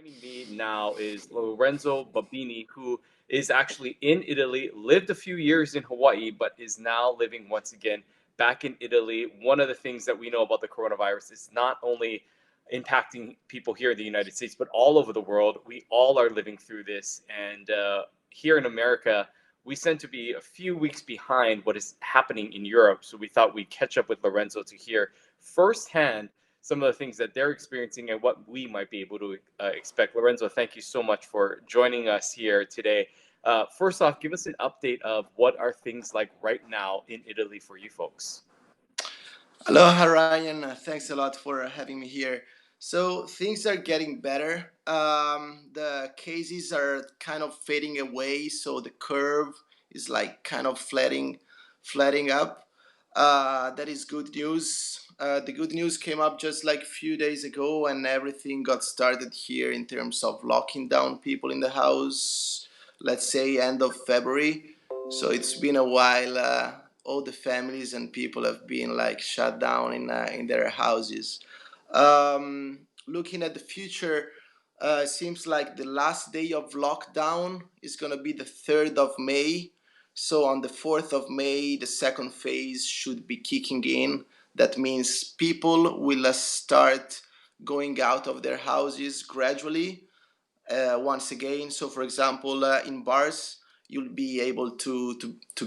Joining me now is Lorenzo Babini, who is actually in Italy, lived a few years in Hawaii, but is now living once again back in Italy. One of the things that we know about the coronavirus is not only impacting people here in the United States, but all over the world. We all are living through this. And here in America, we tend to be a few weeks behind what is happening in Europe. So we thought we'd catch up with Lorenzo to hear firsthand some of the things that they're experiencing and what we might be able to expect. Lorenzo, thank you so much for joining us here today. First off, give us an update of what are things like right now in Italy for you folks. Aloha, Ryan. Thanks a lot for having me here. So things are getting better. The cases are kind of fading away, so the curve is like kind of flattening up. That is good news. The good news came up just like a few days ago, and everything got started here in terms of locking down people in the house. Let's say end of February. So it's been a while. All the families and people have been like shut down in their houses. Looking at the future, seems like the last day of lockdown is gonna be the 3rd of May. So on the 4th of May, the second phase should be kicking in. That means people will start going out of their houses gradually once again. So, for example, in bars, you'll be able to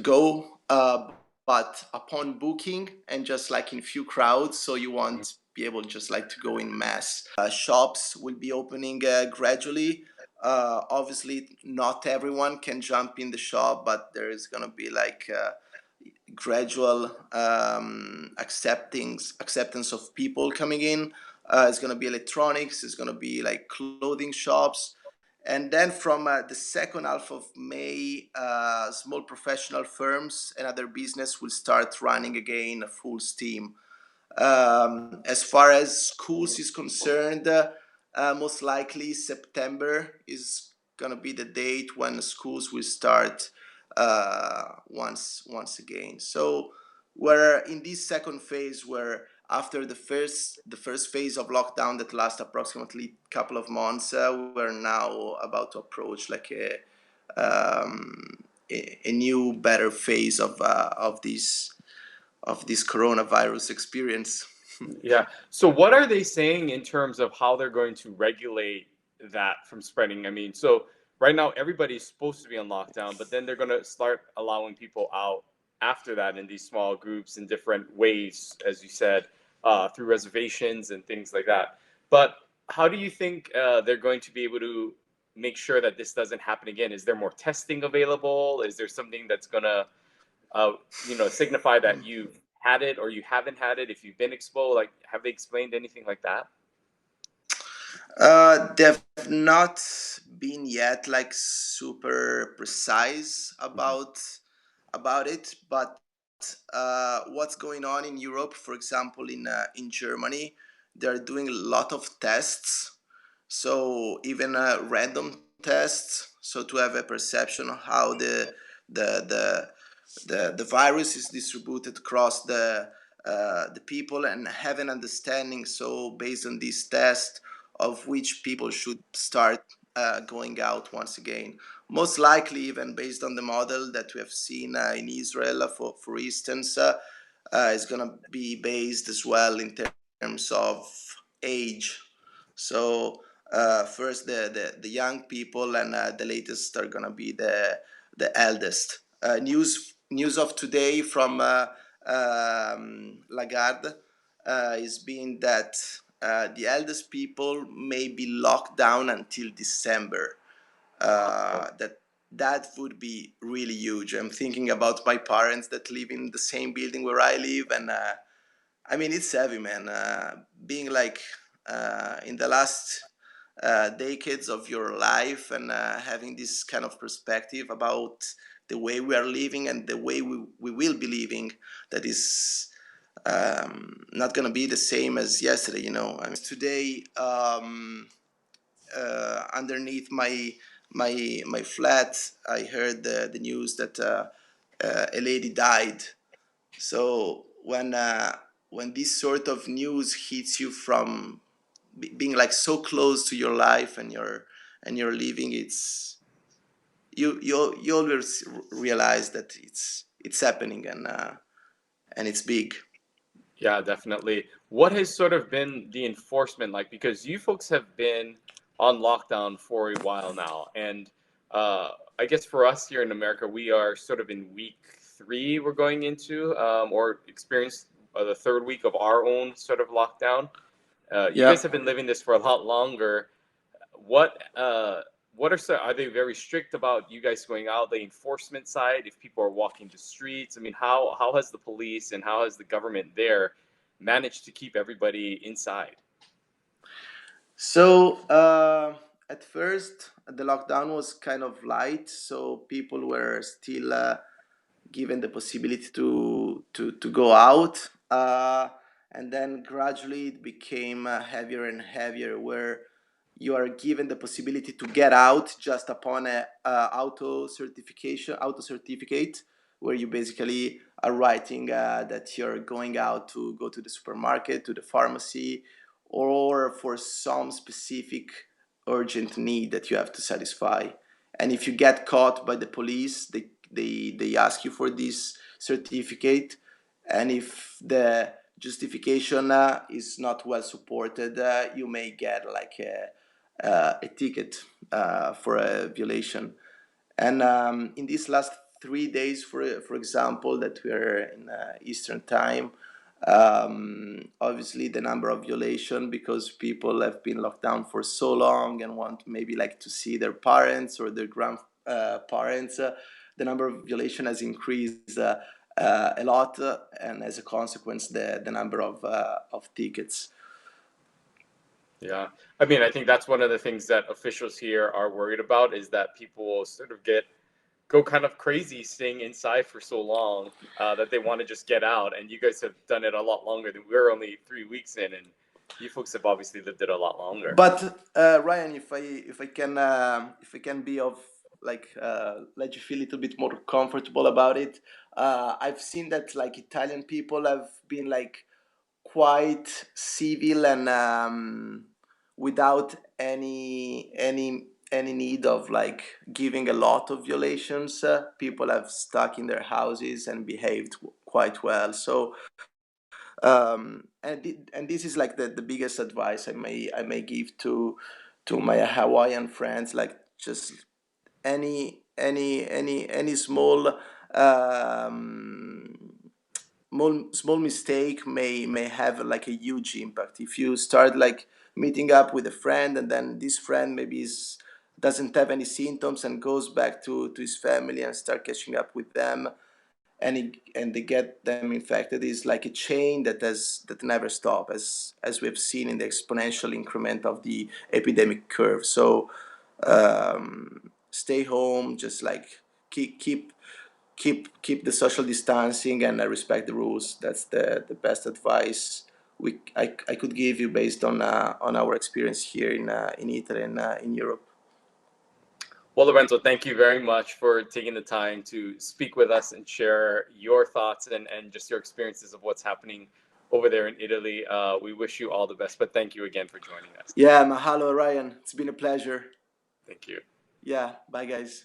go, but upon booking and just like in few crowds, so you won't be able just like to go in mass. Shops will be opening gradually. Obviously, not everyone can jump in the shop, but there is gonna be like gradual acceptance of people coming in. It's going to be electronics, it's going to be like clothing shops. And then from the second half of May, small professional firms and other business will start running again full steam. As far as schools is concerned, most likely September is gonna be the date when schools will start once again. So we're in this second phase where after the first phase of lockdown that lasts approximately a couple of months, we're now about to approach like a new better phase of this coronavirus experience. Yeah. So, what are they saying in terms of how they're going to regulate that from spreading? I mean, so right now everybody's supposed to be on lockdown, but then they're going to start allowing people out after that in these small groups in different ways, as you said, through reservations and things like that. But how do you think they're going to be able to make sure that this doesn't happen again? Is there more testing available? Is there something that's going to uh, signify that you've had it or you haven't had it if you've been exposed? Like, have they explained anything like that? They've not been yet like super precise Mhm. about it, but what's going on in Europe, for example, in Germany, they're doing a lot of tests. So even random tests, so to have a perception of how the the the virus is distributed across the people and have an understanding. So based on this test, of which people should start going out once again. Most likely, even based on the model that we have seen in Israel, for instance, is going to be based as well in terms of age. So first the young people, and the latest are going to be the eldest. News of today from Lagarde is being that the eldest people may be locked down until December. Wow. That would be really huge. I'm thinking about my parents that live in the same building where I live, and I mean it's heavy, man. Being like in the last decades of your life and having this kind of perspective about the way we are living and the way we will be living, that is not going to be the same as yesterday. I mean, today, underneath my flat, I heard the news that a lady died. So when this sort of news hits you from being like so close to your life and your living. It's you always realize that it's happening, and it's big. Yeah, definitely. What has sort of been the enforcement like? Because you folks have been on lockdown for a while now, and uh, I guess for us here in America, we are sort of in week three. We're going into or experienced the third week of our own sort of lockdown. You guys Yeah. have been living this for a lot longer. What are they very strict about you guys going out, the enforcement side, if people are walking the streets? I mean, how has the police and how has the government there managed to keep everybody inside? So at first, the lockdown was kind of light, so people were still given the possibility to go out, and then gradually it became heavier and heavier, where you are given the possibility to get out just upon a auto certificate, where you basically are writing that you're going out to go to the supermarket, to the pharmacy, or for some specific urgent need that you have to satisfy. And if you get caught by the police, they ask you for this certificate. And if the justification is not well supported, you may get like a ticket for a violation. And in these last 3 days, for example, that we are in Eastern time, obviously the number of violation, because people have been locked down for so long and want maybe like to see their parents or their grandparents, the number of violation has increased a lot, and as a consequence, the number of tickets. Yeah. I mean, I think that's one of the things that officials here are worried about is that people will sort of go kind of crazy staying inside for so long that they want to just get out. And you guys have done it a lot longer than we're only 3 weeks in, and you folks have obviously lived it a lot longer. But Ryan, if I can be of like let you feel a little bit more comfortable about it, I've seen that like Italian people have been like quite civil and without any need of like giving a lot of violations. People have stuck in their houses and behaved quite well. So and this is like the biggest advice I may give to my Hawaiian friends, like just any small mistake may have like a huge impact. If you start like meeting up with a friend, and then this friend maybe is doesn't have any symptoms and goes back to his family and start catching up with them, and they get them infected, is like a chain that never stop, as we've seen in the exponential increment of the epidemic curve. So stay home, just like keep the social distancing and respect the rules. That's the best advice I could give you based on our experience here in Italy and in Europe. Well, Lorenzo, thank you very much for taking the time to speak with us and share your thoughts and just your experiences of what's happening over there in Italy. We wish you all the best, but thank you again for joining us. Yeah, mahalo, Ryan. It's been a pleasure. Thank you. Yeah, bye guys.